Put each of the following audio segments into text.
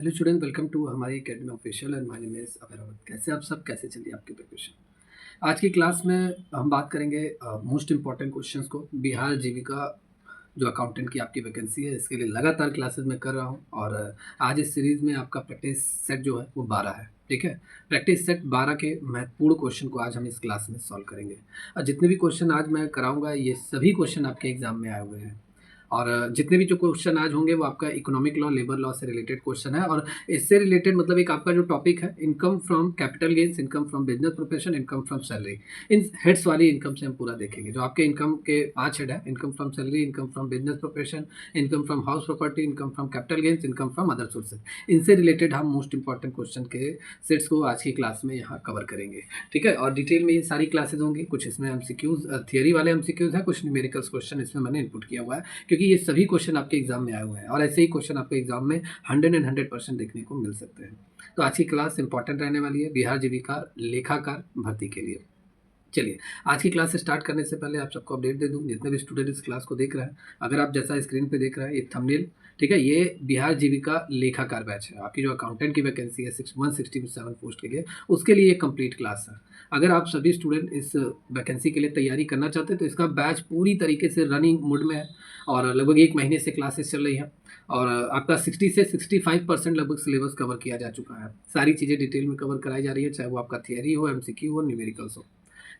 Hello student, welcome to हमारी academy official and my name is Abhay. कैसे आप सब, कैसे चलिए आपकी प्रिपरेशन। आज की क्लास में हम बात करेंगे मोस्ट इंपॉर्टेंट क्वेश्चंस को। बिहार जीविका जो अकाउंटेंट की आपकी वैकेंसी है, इसके लिए लगातार क्लासेस मैं कर रहा हूँ। और आज इस सीरीज़ में आपका प्रैक्टिस सेट जो है वो 12 है। ठीक है, प्रैक्टिस सेट 12 के महत्वपूर्ण क्वेश्चन को आज हम इस क्लास में सॉल्व करेंगे। और जितने भी क्वेश्चन आज मैं कराऊंगा, ये सभी क्वेश्चन आपके एग्जाम में आए हुए हैं। और जितने भी जो क्वेश्चन आज होंगे वो आपका इकोनॉमिक लॉ, लेबर लॉ से रिलेटेड क्वेश्चन है। और इससे रिलेटेड मतलब एक आपका जो टॉपिक है, income from capital gains, income from business profession, income from salary. In heads वाली इनकम से हम पूरा देखेंगे। जो आपके इनकम के 5 हेड है, income from salary, income from business profession, income from house property, income from capital gains, income from other sources. इनसे रिलेटेड हम मोस्ट इंपॉर्टेंट क्वेश्चन के सेट्स को आज की क्लास में यहाँ कवर करेंगे। ठीक है, और डिटेल में ये सारी क्लासेज होंगी। कुछ इसमें एमसीक्यूज, थियरी वाले एमसीक्यूज हैं, कुछ न्यूमेरिकल्स क्वेश्चन इसमें मैंने इनपुट किया हुआ है, क्योंकि ये सभी क्वेश्चन आपके एग्जाम में आए हुए हैं। और ऐसे ही क्वेश्चन आपके एग्जाम में 100% देखने को मिल सकते हैं। तो आज की क्लास इंपॉर्टेंट रहने वाली है बिहार जीविका लेखाकार भर्ती के लिए। चलिए, आज की क्लास स्टार्ट करने से पहले आप सबको अपडेट दे दूं, जितने भी स्टूडेंट इस क्लास को देख रहे हैं, अगर आप जैसा स्क्रीन पे देख रहे हैं ये थंबनेल, ठीक है, ये बिहार जीविका लेखाकार बैच है। आपकी जो अकाउंटेंट की वैकेंसी है 167 पोस्ट के लिए, उसके लिए ये कंप्लीट क्लास है। अगर आप सभी स्टूडेंट इस वैकेंसी के लिए तैयारी करना चाहते हैं तो इसका बैच पूरी तरीके से रनिंग मोड में है और लगभग 1 महीने से क्लासेस चल रही हैं। और आपका 60 से 65% लगभग सिलेबस कवर किया जा चुका है। सारी चीज़ें डिटेल में कवर कराई जा रही है, चाहे वो आपका थियरी हो, एमसीक्यू हो, न्यूमेरिकल्स हो।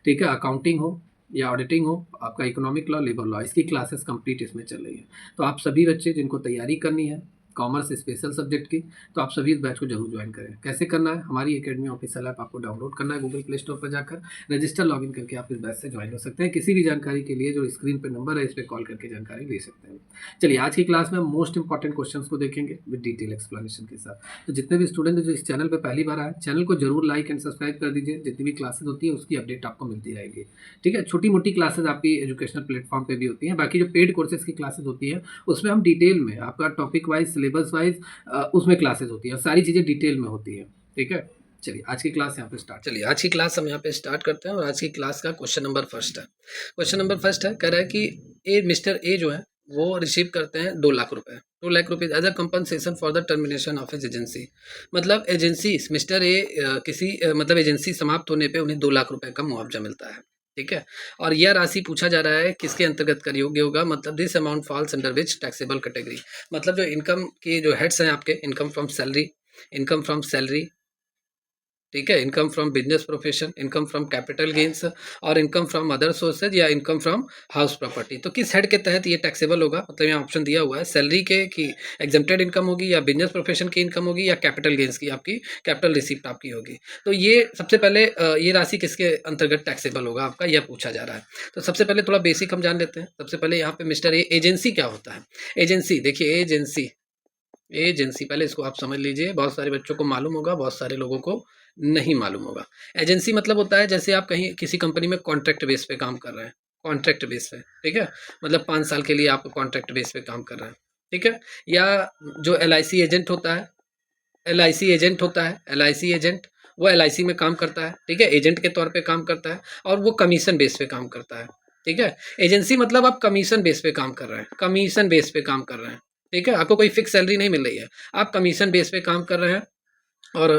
ठीक है, अकाउंटिंग हो या ऑडिटिंग हो, आपका इकोनॉमिक लॉ, लेबर लॉ, इसकी क्लासेस कंप्लीट इसमें चल रही है। तो आप सभी बच्चे जिनको तैयारी करनी है कॉमर्स स्पेशल सब्जेक्ट की, तो आप सभी इस बैच को जरूर ज्वाइन करें। कैसे करना है, हमारी एकेडमी ऑफिशियल ऐप आपको डाउनलोड करना है गूगल प्ले स्टोर पर जाकर, रजिस्टर लॉगिन करके आप इस बैच से ज्वाइन हो सकते हैं। किसी भी जानकारी के लिए जो स्क्रीन पर नंबर है, इस पर कॉल करके जानकारी ले सकते हैं। चलिए, आज की क्लास में हम मोस्ट इंपॉर्टेंट क्वेश्चन को देखेंगे विद डिटेल एक्सप्लेनेशन के साथ। तो जितने भी स्टूडेंट जो इस चैनल पर पहली बार आए, चैनल को जरूर लाइक एंड सब्सक्राइब कर दीजिए। जितनी भी क्लासेज होती है उसकी अपडेट आपको मिलती रहेगी। ठीक है, छोटी मोटी क्लासेज आपकी एजुकेशनल प्लेटफॉर्म पे भी होती हैं। बाकी जो पेड कोर्सेज की क्लासेज होती हैं उसमें हम डिटेल में आपका टॉपिक वाइज, सिलेबस वाइज उसमें क्लासेज होती हैं, सारी चीज़ें डिटेल में होती हैं। ठीक है, चलिए आज की क्लास यहाँ पे स्टार्ट। चलिए आज की क्लास हम यहाँ पे स्टार्ट करते हैं। और आज की क्लास का क्वेश्चन नंबर फर्स्ट है। क्वेश्चन नंबर फर्स्ट है, कह रहा है कि मिस्टर ए जो है वो रिसीव करते हैं 2 लाख रुपए, 2 लाख रुपए as a compensation for the termination of as agency. मतलब एजेंसी, मिस्टर ए किसी मतलब एजेंसी समाप्त होने पे उन्हें 2 लाख रुपए का मुआवजा मिलता है। ठीक है, और यह राशि पूछा जा रहा है किसके अंतर्गत कर योग्य होगा। मतलब this amount falls under which taxable category. मतलब जो इनकम की जो हेड्स हैं आपके, income from salary, income from salary, ठीक है, income from business profession, income from capital gains और इनकम फ्रॉम अदर सोर्सेज या इनकम फ्रॉम हाउस प्रॉपर्टी। तो किस हेड के तहत ये टैक्सेबल होगा। मतलब यहाँ ऑप्शन दिया हुआ है, सैलरी के की एग्जेम्प्टेड इनकम होगी, या बिजनेस प्रोफेशन की इनकम होगी, या कैपिटल गेन्स की आपकी कैपिटल रिसिप्ट आपकी होगी। तो ये सबसे पहले ये राशि किसके अंतर्गत टैक्सेबल होगा आपका, यह पूछा जा रहा है। तो सबसे पहले थोड़ा बेसिक हम जान लेते हैं। सबसे पहले यहाँ पे मिस्टर एजेंसी क्या होता है। एजेंसी देखिए, एजेंसी, एजेंसी पहले इसको आप समझ लीजिए। बहुत सारे बच्चों को मालूम होगा, बहुत सारे लोगों को नहीं मालूम होगा। एजेंसी मतलब होता है जैसे आप कहीं किसी कंपनी में कॉन्ट्रैक्ट बेस पे काम कर रहे हैं, कॉन्ट्रैक्ट बेस पे, ठीक है, मतलब 5 साल के लिए आप कॉन्ट्रैक्ट बेस पे काम कर रहे हैं। ठीक है, या जो LIC एजेंट होता है, LIC एजेंट होता है, LIC एजेंट, वो LIC में काम करता है। ठीक है, एजेंट के तौर पे काम करता है और वो कमीशन बेस पे काम करता है। ठीक है, एजेंसी मतलब आप कमीशन बेस पे काम कर रहे हैं, कमीशन बेस पे काम कर रहे हैं। ठीक है, आपको कोई फिक्स सैलरी नहीं मिल रही है, आप कमीशन बेस पे काम कर रहे हैं और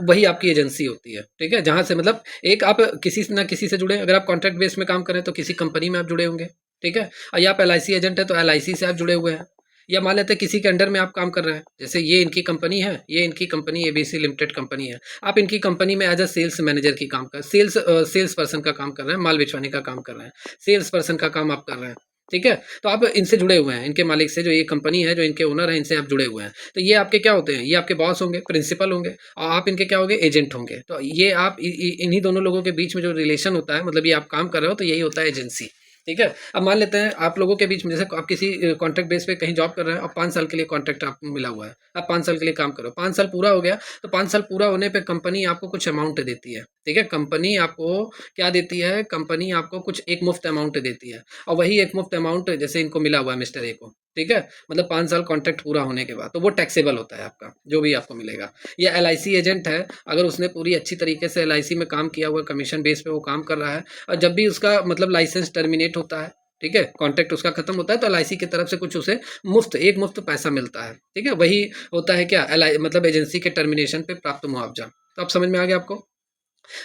वही आपकी एजेंसी होती है। ठीक है, जहाँ से मतलब एक आप किसी ना किसी से जुड़े, अगर आप कॉन्ट्रैक्ट बेस में काम कर रहे हैं तो किसी कंपनी में आप जुड़े होंगे। ठीक है, और या आप LIC एजेंट है तो LIC से आप जुड़े हुए हैं, या मान लेते हैं किसी के अंडर में आप काम कर रहे हैं। जैसे ये इनकी कंपनी है, ये इनकी कंपनी ABC लिमिटेड कंपनी है, आप इनकी कंपनी में एज अ सेल्स मैनेजर की काम कर, सेल्स पर्सन का काम कर रहे हैं, माल भिजवाने का काम कर रहे हैं, सेल्स पर्सन का काम आप कर रहे हैं। ठीक है, तो आप इनसे जुड़े हुए हैं, इनके मालिक से, जो ये कंपनी है, जो इनके ओनर है, इनसे आप जुड़े हुए हैं। तो ये आपके क्या होते हैं, ये आपके बॉस होंगे, प्रिंसिपल होंगे, और आप इनके क्या होंगे, एजेंट होंगे। तो ये आप इन्हीं दोनों लोगों के बीच में जो रिलेशन होता है, मतलब ये आप काम कर रहे हो, तो यही होता है एजेंसी। ठीक है, अब मान लेते हैं आप लोगों के बीच में, जैसे आप किसी कॉन्ट्रैक्ट बेस पे कहीं जॉब कर रहे हैं और 5 साल के लिए कॉन्ट्रैक्ट आपको मिला हुआ है, आप 5 साल के लिए काम करो, 5 साल पूरा हो गया, तो 5 साल पूरा होने पे कंपनी आपको कुछ अमाउंट देती है। ठीक है, कंपनी आपको क्या देती है, कंपनी आपको कुछ एक मुफ्त अमाउंट देती है, और वही एक मुफ्त अमाउंट जैसे इनको मिला हुआ है मिस्टर ए को। ठीक है, मतलब 5 साल कॉन्ट्रैक्ट पूरा होने के बाद, तो वो टैक्सेबल होता है आपका, जो भी आपको मिलेगा। या LIC एजेंट है, अगर उसने पूरी अच्छी तरीके से LIC में काम किया हुआ, कमीशन बेस पे वो काम कर रहा है, और जब भी उसका मतलब लाइसेंस टर्मिनेट होता है, ठीक है, कॉन्ट्रैक्ट उसका खत्म होता है तो एलआईसी की तरफ से कुछ उसे एक मुफ्त पैसा मिलता है, ठीक है, वही होता है क्या, एल मतलब एजेंसी के टर्मिनेशन पे प्राप्त मुआवजा। तो अब समझ में आ गया आपको।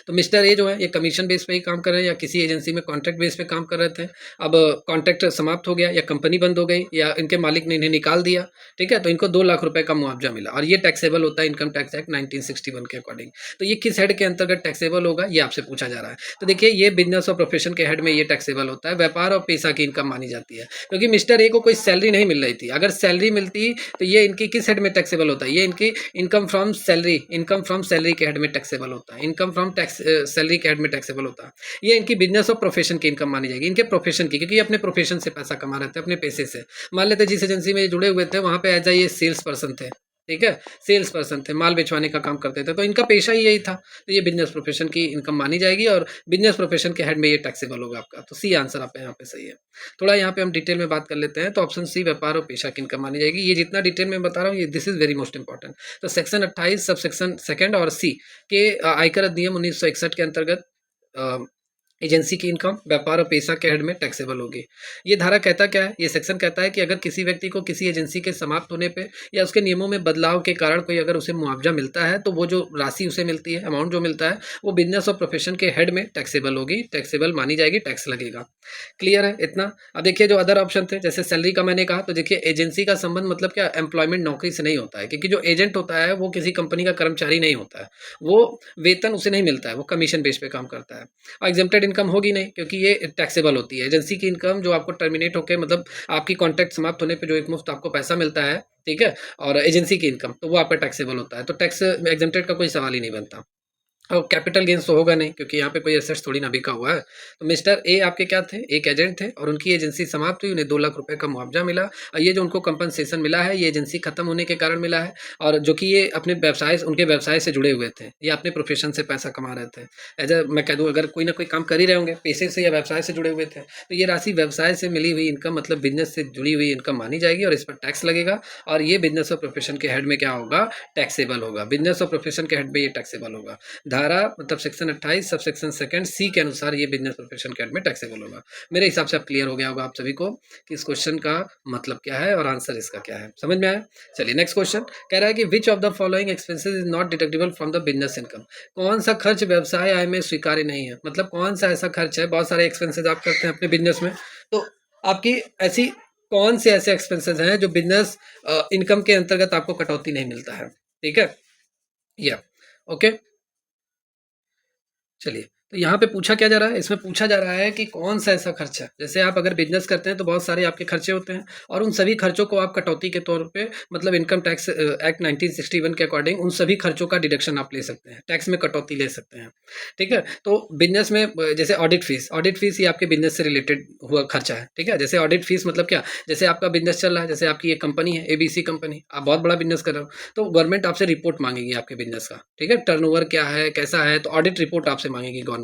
तो मिस्टर ए जो है ये कमीशन बेस पे ही काम कर रहे हैं या किसी एजेंसी में कॉन्ट्रैक्ट बेस पे काम कर रहे थे। अब कॉन्ट्रैक्ट समाप्त हो गया या कंपनी बंद हो गई या इनके मालिक ने इन्हें निकाल दिया, ठीक है, तो इनको 2 लाख रुपए का मुआवजा मिला और ये टैक्सेबल होता है इनकम टैक्स एक्ट 1961 के अकॉर्डिंग। तो ये किस हेड के अंतर्गत टैक्सेबल होगा ये आपसे पूछा जा रहा है। तो देखिए ये बिजनेस और प्रोफेशन के हेड में ये टैक्सेबल होता है, व्यापार और पेशा की इनकम मानी जाती है, क्योंकि मिस्टर ए को कोई सैलरी नहीं मिल रही थी। अगर सैलरी मिलती तो ये इनकी किस हेड में टैक्सेबल होता है, ये इनकी इनकम फ्रॉम सैलरी के हेड में टैक्सेबल होता है, इनकम फ्रॉम टैक्स सैलरी के हेड में टैक्सेबल होता है। ये इनकी बिजनेस और प्रोफेशन की इनकम मानी जाएगी, इनके प्रोफेशन की, क्योंकि ये अपने प्रोफेशन से पैसा कमा रहे थे, अपने पैसे से। मान लेते जिस एजेंसी में ये जुड़े हुए थे वहां पे एज ये सेल्स पर्सन थे, ठीक है, सेल्स पर्सन थे, माल बेचवाने का काम करते थे, तो इनका पेशा ही यही था। तो ये बिजनेस प्रोफेशन की इनकम मानी जाएगी और बिजनेस प्रोफेशन के हेड में ये टैक्सेबल होगा आपका। तो सी आंसर आपका यहाँ पे सही है। थोड़ा यहाँ पे हम डिटेल में बात कर लेते हैं। तो ऑप्शन सी व्यापार और पेशा की इनकम मानी जाएगी। ये जितना डिटेल में बता रहा हूँ ये this is very most important. तो सेक्शन 28 सब सेक्शन सेकंड और सी के आयकर अधिनियम 1961 के अंतर्गत एजेंसी की इनकम व्यापार और पेशा के हेड में टैक्सेबल होगी। ये धारा कहता क्या है, ये सेक्शन कहता है कि अगर किसी व्यक्ति को किसी एजेंसी के समाप्त होने पे या उसके नियमों में बदलाव के कारण कोई अगर उसे मुआवजा मिलता है तो वो जो राशि उसे मिलती है, अमाउंट जो मिलता है, वो बिजनेस और प्रोफेशन के हेड में टैक्सेबल होगी, टैक्सेबल मानी जाएगी, टैक्स लगेगा। क्लियर है इतना। अब देखिए जो अदर ऑप्शन थे जैसे सैलरी का मैंने कहा, तो देखिए एजेंसी का संबंध मतलब क्या, एम्प्लॉयमेंट नौकरी से नहीं होता है, क्योंकि जो एजेंट होता है वो किसी कंपनी का कर्मचारी नहीं होता है, वो वेतन उसे नहीं मिलता है, वो कमीशन बेस पे काम करता है। और एग्जेम्प्टेड इनकम होगी नहीं क्योंकि ये टैक्सेबल होती है। एजेंसी की इनकम जो आपको टर्मिनेट होकर मतलब आपकी कॉन्ट्रैक्ट समाप्त होने पे जो एक मुफ्त आपको पैसा मिलता है, ठीक है, और एजेंसी की इनकम तो वो आपका टैक्सेबल होता है। तो टैक्स एग्जेम्प्टेड का कोई सवाल ही नहीं बनता। और कैपिटल गेन्स तो होगा नहीं क्योंकि यहाँ पे कोई एसेट्स थोड़ी ना बिका हुआ है। तो मिस्टर ए आपके क्या थे, एक एजेंट थे और उनकी एजेंसी समाप्त हुई, उन्हें 2 लाख रुपए का मुआवजा मिला और ये जो उनको कंपनसेशन मिला है ये एजेंसी खत्म होने के कारण मिला है, और जो कि ये अपने व्यवसाय उनके व्यवसाय से जुड़े हुए थे, ये अपने प्रोफेशन से पैसा कमा रहे थे। एज ए मैं कह दूँ अगर कोई ना कोई काम कर ही रहे होंगे पैसे से या व्यवसाय से जुड़े हुए थे, तो ये राशि व्यवसाय से मिली हुई इनकम मतलब बिजनेस से जुड़ी हुई इनकम मानी जाएगी और इस पर टैक्स लगेगा और ये बिजनेस और प्रोफेशन के हेड में क्या होगा, टैक्सेबल होगा। बिजनेस और प्रोफेशन के हेड में ये टैक्सेबल होगा। धारा मतलब सेक्शन 28 सब सेक्शन सेकंड सी के अनुसार ये बिजनेस प्रोफेशन के हेड में टैक्सेबल होगा। मेरे हिसाब से अब क्लियर हो गया होगा आप सभी को कि इस क्वेश्चन का मतलब क्या है और आंसर इसका क्या है, समझ में आया। चलिए नेक्स्ट क्वेश्चन कह रहा है कि which of the following expenses is not deductible from the business income. कौन सा खर्च व्यवसाय आय में स्वीकार्य नहीं है, मतलब कौन सा ऐसा खर्च है, बहुत सारे एक्सपेंसेस आप करते हैं अपने बिजनेस में, तो आपकी ऐसी कौन से ऐसे एक्सपेंसेस हैं जो बिजनेस इनकम के अंतर्गत आपको कटौती नहीं मिलता है, ठीक है, या ओके। चलिए, तो यहाँ पे पूछा क्या जा रहा है, इसमें पूछा जा रहा है कि कौन सा ऐसा खर्चा, जैसे आप अगर बिजनेस करते हैं तो बहुत सारे आपके खर्चे होते हैं और उन सभी खर्चों को आप कटौती के तौर पे मतलब इनकम टैक्स एक्ट 1961 के अकॉर्डिंग उन सभी खर्चों का डिडक्शन आप ले सकते हैं, टैक्स में कटौती ले सकते हैं, ठीक है। तो बिजनेस में जैसे ऑडिट फीस ये आपके बिजनेस से रिलेटेड हुआ खर्चा है, ठीक है। जैसे ऑडिट फीस मतलब क्या, जैसे आपका बिजनेस चल रहा है, जैसे आपकी एक कंपनी है ABC कंपनी, आप बहुत बड़ा बिजनेस कर रहे हो तो गवर्नमेंट आपसे रिपोर्ट मांगेगी आपके बिजनेस का, ठीक है, टर्नओवर क्या है कैसा है, तो ऑडिट रिपोर्ट आपसे मांगेगी गवर्नमेंट,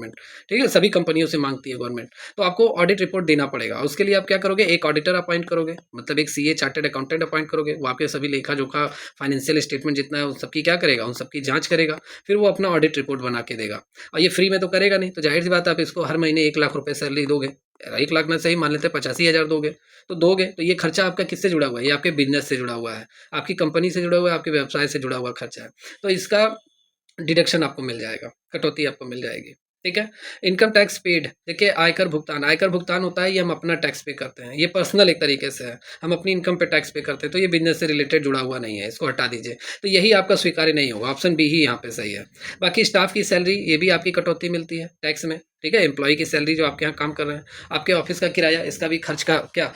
ठीक है, सभी कंपनियों से मांगती है गवर्नमेंट, तो आपको ऑडिट रिपोर्ट देना पड़ेगा। उसके लिए आप क्या करोगे, एक ऑडिटर अपॉइंट करोगे, मतलब एक CA चार्टर्ड अकाउंटेंट अपॉइंट करोगे, वो आपके सभी लेखा जोखा फाइनेंशियल स्टेटमेंट जितना है उन सबकी क्या करेगा, उन सबकी जांच करेगा, फिर वो अपना ऑडिट रिपोर्ट बना के देगा। और ये फ्री में तो करेगा नहीं, तो जाहिर सी बात है आप इसको हर महीने 1 लाख रुपए सैलरी दोगे, 1 लाख ना सही मान लेते हैं 85,000 दोगे, तो दोगे तो ये खर्चा आपका किससे जुड़ा हुआ है, ये आपके बिजनेस से जुड़ा हुआ है, आपकी कंपनी से जुड़ा हुआ है, आपके व्यवसाय से जुड़ा हुआ खर्चा है, तो इसका डिडक्शन आपको मिल जाएगा, कटौती आपको मिल जाएगी, ठीक है। इनकम टैक्स पेड, देखिए आयकर भुगतान होता है, ये हम अपना टैक्स पे करते हैं, ये पर्सनल एक तरीके से है, हम अपनी इनकम पे टैक्स पे करते हैं, तो ये बिजनेस से रिलेटेड जुड़ा हुआ नहीं है, इसको हटा दीजिए। तो यही आपका स्वीकार्य नहीं होगा, ऑप्शन बी ही यहाँ पे सही है। बाकी स्टाफ की सैलरी ये भी आपकी कटौती मिलती है टैक्स में, ठीक है, एम्प्लॉय की सैलरी जो आपके यहाँ काम कर रहे हैं, आपके ऑफिस का किराया, इसका भी खर्च का क्या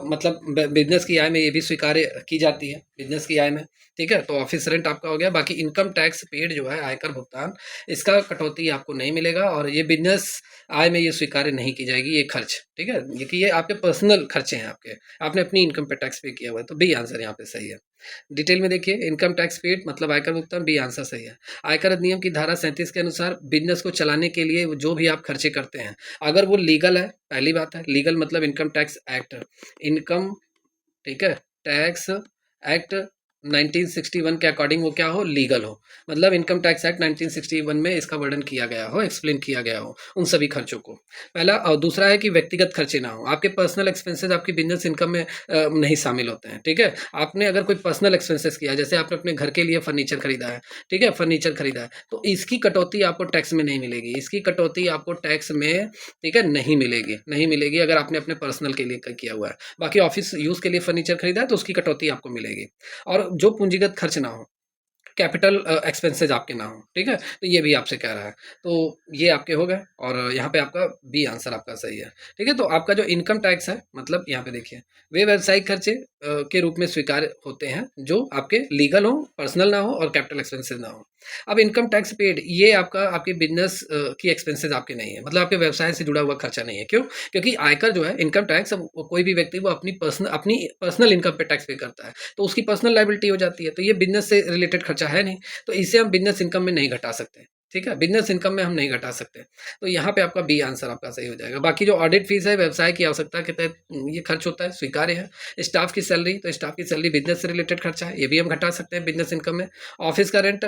मतलब बिजनेस की आय में ये भी स्वीकार्य की जाती है, बिजनेस की आय में, ठीक है। तो ऑफिस रेंट आपका हो गया। बाकी इनकम टैक्स पेड जो है आयकर भुगतान, इसका कटौती आपको नहीं मिलेगा और ये बिजनेस आय में ये स्वीकार्य नहीं की जाएगी ये खर्च, ठीक है, ये कि ये आपके पर्सनल खर्चे हैं, आपने अपनी इनकम पे टैक्स पे किया हुआ है, तो बी आंसर यहाँ पे सही है। डिटेल में देखिए, इनकम टैक्स पेड मतलब आयकर भुगतान, बी आंसर सही है। आयकर अधिनियम की धारा 37 के अनुसार बिजनेस को चलाने के लिए जो भी आप खर्चे करते हैं, अगर वो लीगल है, पहली बात है लीगल मतलब इनकम टैक्स एक्ट, इनकम, ठीक है, टैक्स एक्ट 1961 के अकॉर्डिंग वो क्या हो, लीगल हो। मतलब इनकम टैक्स एक्ट 1961 में इसका वर्णन किया गया हो, एक्सप्लेन किया गया हो उन सभी खर्चों को। पहला, और दूसरा है कि व्यक्तिगत खर्चे ना हो, आपके पर्सनल एक्सपेंसेस आपकी बिजनेस इनकम में नहीं शामिल होते हैं। ठीक है, आपने अगर कोई पर्सनल एक्सपेंसेस किया, जैसे आपने अपने घर के लिए फर्नीचर खरीदा है, ठीक है, फर्नीचर खरीदा है, तो इसकी कटौती आपको टैक्स में नहीं मिलेगी, इसकी कटौती आपको टैक्स में, ठीक है, नहीं मिलेगी, नहीं मिलेगी अगर आपने अपने पर्सनल के लिए किया हुआ है। बाकी ऑफिस यूज़ के लिए फर्नीचर खरीदा है तो उसकी कटौती आपको मिलेगी। और जो पूंजीगत खर्च ना हो, कैपिटल एक्सपेंसेस आपके ना हो, ठीक है, तो ये भी आपसे कह रहा है। तो ये आपके हो गए, और यहाँ पे आपका बी आंसर आपका सही है। ठीक है, तो आपका जो इनकम टैक्स है, मतलब यहाँ पे देखिए, वे व्यावसायिक खर्चे के रूप में स्वीकार होते हैं जो आपके लीगल हो, पर्सनल ना हो और कैपिटल एक्सपेंसेस ना हो। अब इनकम टैक्स पेड, ये आपका आपके बिजनेस की एक्सपेंसेस आपके नहीं है, मतलब आपके व्यवसाय से जुड़ा हुआ खर्चा नहीं है। क्यों? क्योंकि आयकर जो है, इनकम टैक्स, कोई भी व्यक्ति वो अपनी पर्सनल इनकम पे टैक्स पे करता है, तो उसकी पर्सनल लायबिलिटी हो जाती है, तो ये बिजनेस से रिलेटेड खर्चा है नहीं, तो इसे हम बिजनेस इनकम में नहीं घटा सकते। ठीक है, बिजनेस इनकम में हम नहीं घटा सकते, तो यहाँ पे आपका बी आंसर आपका सही हो जाएगा। बाकी जो ऑडिट फीस है, व्यवसाय की आवश्यकता के तहत ये खर्च होता है, स्वीकार्य है। स्टाफ की सैलरी, तो स्टाफ की सैलरी बिजनेस से रिलेटेड खर्चा है, ये भी हम घटा सकते हैं बिजनेस इनकम में। ऑफिस का रेंट,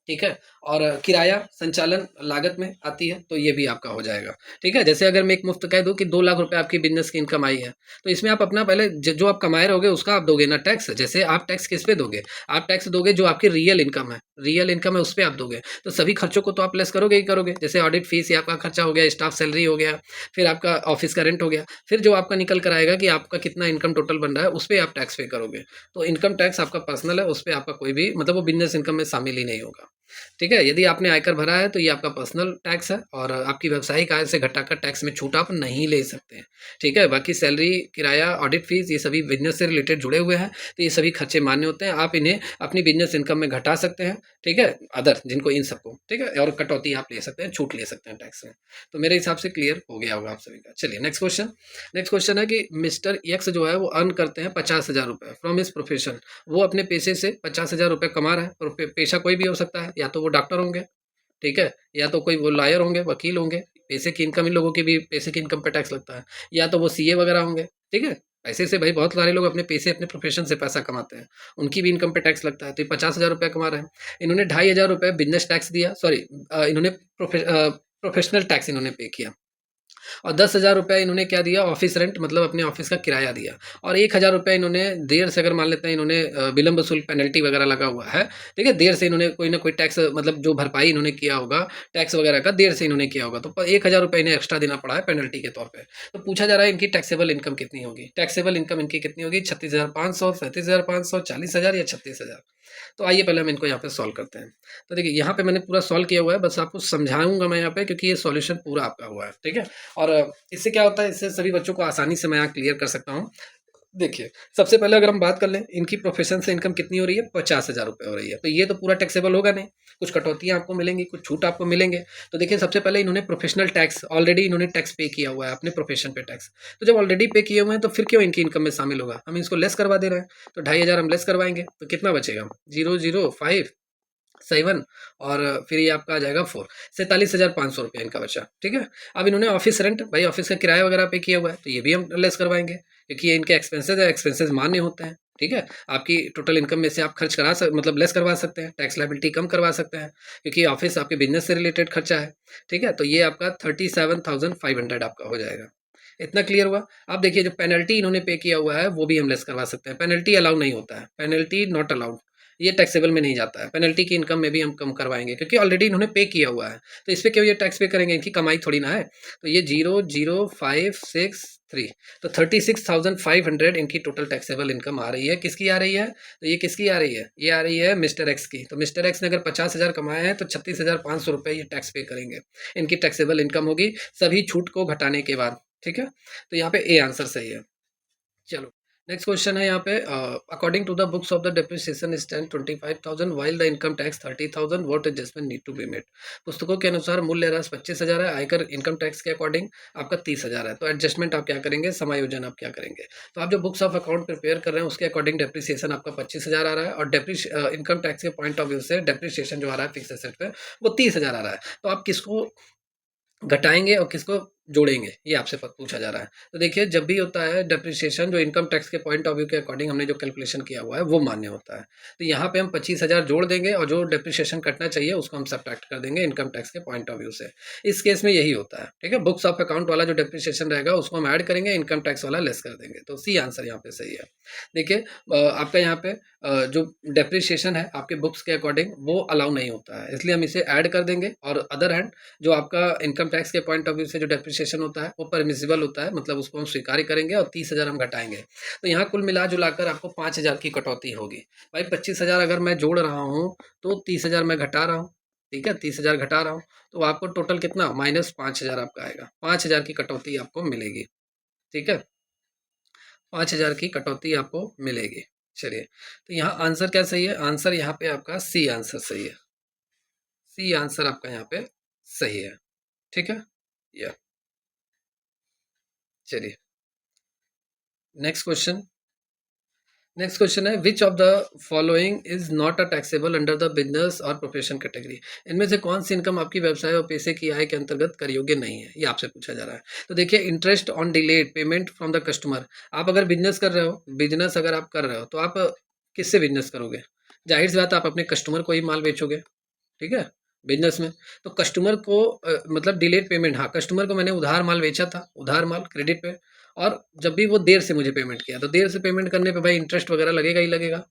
ठीक है, और किराया संचालन लागत में आती है, तो ये भी आपका हो जाएगा। ठीक है, जैसे अगर मैं एक मुफ्त कह दूं कि 2 लाख रुपए आपकी बिजनेस की इनकम आई है, तो इसमें आप अपना पहले जो आप कमाए रहोगे उसका आप दोगे ना टैक्स। जैसे आप टैक्स किस पे दोगे, आप टैक्स दोगे जो आपकी रियल इनकम है, रियल इनकम है उस पर आप दोगे, तो सभी खर्चों को तो आप लेस करोगे ही करोगे। जैसे ऑडिट फीस, ये आपका खर्चा हो गया, स्टाफ सैलरी हो गया, फिर आपका ऑफिस का रेंट हो गया, फिर जो आपका निकल कर आएगा कि आपका कितना इनकम टोटल बन रहा है, उस पर आप टैक्स पे करोगे। तो इनकम टैक्स आपका पर्सनल है, उस पर आपका कोई भी, मतलब वो बिजनेस इनकम में शामिल ही नहीं होगा। ठीक है, यदि आपने आयकर भरा है तो ये आपका पर्सनल टैक्स है, और आपकी व्यावसायिक आय से घटाकर टैक्स में छूट आप नहीं ले सकते हैं। ठीक है, बाकी सैलरी, किराया, ऑडिट फीस, ये सभी बिजनेस से रिलेटेड जुड़े हुए हैं, तो ये सभी खर्चे मान्य होते हैं, आप इन्हें अपनी बिजनेस इनकम में घटा सकते हैं। ठीक है, अदर जिनको, इन सबको, ठीक है, और कटौती आप ले सकते हैं, छूट ले सकते हैं टैक्स में। तो मेरे हिसाब से क्लियर हो गया होगा आप सभी का। चलिए नेक्स्ट क्वेश्चन। नेक्स्ट क्वेश्चन है कि मिस्टर एक्स जो है वो अर्न करते हैं 50,000 रुपये फ्रॉम हिज प्रोफेशन। वो अपने पेशे से 50,000 रुपये कमा रहे हैं, और पेशा कोई भी हो सकता है, या तो वो डॉक्टर होंगे, ठीक है, या तो कोई वो लॉयर होंगे, वकील होंगे। पैसे की इनकम, इन लोगों की भी पैसे की इनकम पे टैक्स लगता है, या तो वो सीए वगैरह होंगे। ठीक है, पैसे से भाई बहुत सारे लोग अपने पैसे, अपने प्रोफेशन से पैसा कमाते हैं, उनकी भी इनकम पे टैक्स लगता है। तो ये 50,000 रुपये कमा रहे हैं, इन्होंने 2,500 रुपये बिजनेस टैक्स दिया, सॉरी, इन्होंने प्रोफेशनल टैक्स इन्होंने पे किया, और 10,000 रुपये इन्होंने क्या दिया, ऑफिस रेंट, मतलब अपने ऑफिस का किराया दिया, और 1,000 रुपये इन्होंने देर से, अगर मान लेते हैं इन्होंने विलम्ब वसूल पेनल्टी वगैरह लगा हुआ है, ठीक है, देर से इन्होंने कोई ना कोई टैक्स, मतलब जो भरपाई इन्होंने किया होगा टैक्स वगैरह का, देर से इन्होंने किया होगा, तो 1,000 रुपये इन्हें एक्स्ट्रा देना पड़ा है पेनल्टी के तौर पर। तो पूछा जा रहा है इनकी टैक्सेबल इनकम कितनी होगी। टैक्सेबल इनकम इनकी कितनी होगी, 36,500, 37,500, 40,000 या 36,000। तो आइए पहले हम इनको यहाँ पे सॉल्व करते हैं। तो देखिए यहाँ पे मैंने पूरा सॉल्व किया हुआ है, बस आपको समझाऊंगा मैं यहाँ पे, क्योंकि ये सॉल्यूशन पूरा आपका हुआ है। ठीक है, और इससे क्या होता है, इससे सभी बच्चों को आसानी से मैं यहाँ क्लियर कर सकता हूँ। देखिए, सबसे पहले अगर हम बात कर लें, इनकी प्रोफेशन से इनकम कितनी हो रही है, 50,000 रुपये हो रही है, तो ये तो पूरा टैक्सेबल होगा नहीं, कुछ कटौतियाँ आपको मिलेंगी, कुछ छूट आपको मिलेंगे। तो देखिए, सबसे पहले इन्होंने प्रोफेशनल टैक्स, ऑलरेडी इन्होंने टैक्स पे किया हुआ है अपने प्रोफेशन पे टैक्स, तो जब ऑलरेडी पे किए हुए हैं तो फिर क्यों इनकी इनकम में शामिल होगा, हम इसको लेस करवा दे रहे हैं, तो 2,500 हम लेस करवाएंगे, तो कितना बचेगा, 005 7, और फिर ये आपका आ जाएगा 4, 47,500 रुपये इनका बचा। ठीक है, अब इन्होंने ऑफिस रेंट, भाई ऑफिस का किराया वगैरह पे किया हुआ है, तो ये भी हम लेस करवाएंगे, क्योंकि ये इनके एक्सपेंसेस है, एक्सपेंसेस मान्य होते हैं। ठीक है, आपकी टोटल इनकम में से आप खर्च मतलब लेस करवा सकते हैं, टैक्स लायबिलिटी कम करवा सकते हैं, क्योंकि ऑफिस आपके बिजनेस से रिलेटेड खर्चा है। ठीक है, तो ये आपका 37,500 आपका हो जाएगा। इतना क्लियर हुआ। अब देखिए, जो पेनल्टी इन्होंने पे किया हुआ है वो भी हम लेस करवा सकते हैं, पेनल्टी अलाउ नहीं होता है, पेनल्टी नॉट अलाउड, ये टैक्सेबल में नहीं जाता है। पेनल्टी की इनकम में भी हम कम करवाएंगे, क्योंकि ऑलरेडी इन्होंने पे किया हुआ है, तो इस पे क्यों ये टैक्स पे करेंगे, इनकी कमाई थोड़ी ना है। तो ये 00563, तो 36,500 इनकी टोटल टैक्सेबल इनकम आ रही है। किसकी आ रही है, तो ये किसकी आ रही है, ये आ रही है मिस्टर एक्स की। तो मिस्टर एक्स ने अगर 50,000 कमाए हैं तो 36,500 रुपये ये टैक्स पे करेंगे, इनकी टैक्सेबल इनकम होगी, सभी छूट को घटाने के बाद। ठीक है, तो यहाँ पे ए आंसर सही है। चलो नेक्स्ट क्वेश्चन है यहाँ पे, according to the books of the depreciation stand 25,000 while the income tax 30,000, what adjustment need to be made. पुस्तकों के अनुसार मूल्य ह्रास 25,000 है, आयकर इनकम टैक्स के अकॉर्डिंग आपका 30,000 है, तो एडजस्टमेंट आप क्या करेंगे, समायोजन आप क्या करेंगे। तो आप जो बुक्स ऑफ अकाउंट प्रिपेयर कर रहे हैं उसके अकॉर्डिंग डेप्रिसिएशन आपका 25,000 आ रहा है, और इनकम टैक्स के पॉइंट ऑफ व्यू से डेप्रिसिएशन जो आ रहा है फिक्स एसेट पे वो 30,000 आ रहा है। तो आप किसको घटाएंगे और किसको जोड़ेंगे, ये आपसे पूछा जा रहा है। तो देखिए जब भी होता है डेप्रिसिएशन, जो इनकम टैक्स के पॉइंट ऑफ व्यू के अकॉर्डिंग हमने जो कैलकुलेशन किया हुआ है वो मान्य होता है। तो यहाँ पे हम 25,000 जोड़ देंगे और जो डेप्रिसिएशन कटना चाहिए उसको हम सब्ट्रैक्ट कर देंगे इनकम टैक्स के पॉइंट ऑफ व्यू से। इस केस में यही होता है, ठीक है। बुक्स ऑफ अकाउंट वाला जो डेप्रिसिएशन रहेगा उसको हम ऐड करेंगे, इनकम टैक्स वाला लेस कर देंगे। तो सी आंसर यहाँ पे सही है। देखिए आपका यहाँ पे जो डेप्रिसिएशन है आपके बुक्स के अकॉर्डिंग वो अलाउ नहीं होता है, इसलिए हम इसे ऐड कर देंगे। और अदर हैंड जो आपका इनकम टैक्स के पॉइंट ऑफ व्यू से जो डेप्रिसिएशन होता है वो परमिसिबल होता है, मतलब उसको हम स्वीकार करेंगे और 30,000 हम घटाएंगे। तो यहाँ कुल मिला जुलाकर आपको 5,000 की कटौती होगी। भाई 25,000 अगर मैं जोड़ रहा हूँ तो 30,000 मैं घटा रहा हूँ, ठीक है, 30,000 घटा रहा हूँ, तो आपको टोटल कितना -5,000 आपका आएगा। 5,000 की कटौती आपको मिलेगी, ठीक है, 5,000 की कटौती आपको मिलेगी। चलिए, तो यहाँ आंसर क्या सही है? आंसर यहाँ पे आपका सी आंसर सही है। सी आंसर आपका यहाँ पे सही है, ठीक है। या चलिए नेक्स्ट क्वेश्चन। नेक्स्ट क्वेश्चन है which of the following is not a taxable under the business और प्रोफेशन कैटेगरी। इनमें से कौन सी इनकम आपकी व्यवसाय और पैसे की आय के अंतर्गत कर योग्य नहीं है, ये आपसे पूछा जा रहा है। तो देखिए interest on delayed payment from the customer. आप अगर बिजनेस कर रहे हो, बिजनेस अगर आप कर रहे हो तो आप किससे बिजनेस करोगे? जाहिर सी बात है, आप अपने कस्टमर को ही माल बेचोगे, ठीक है, बिजनेस में। तो कस्टमर को मतलब डिलेड पेमेंट, हाँ कस्टमर को मैंने उधार माल बेचा था, उधार माल क्रेडिट पे, और जब भी वो देर से मुझे पेमेंट किया तो देर से पेमेंट करने पे भाई इंटरेस्ट वगैरह लगेगा ही लगेगा,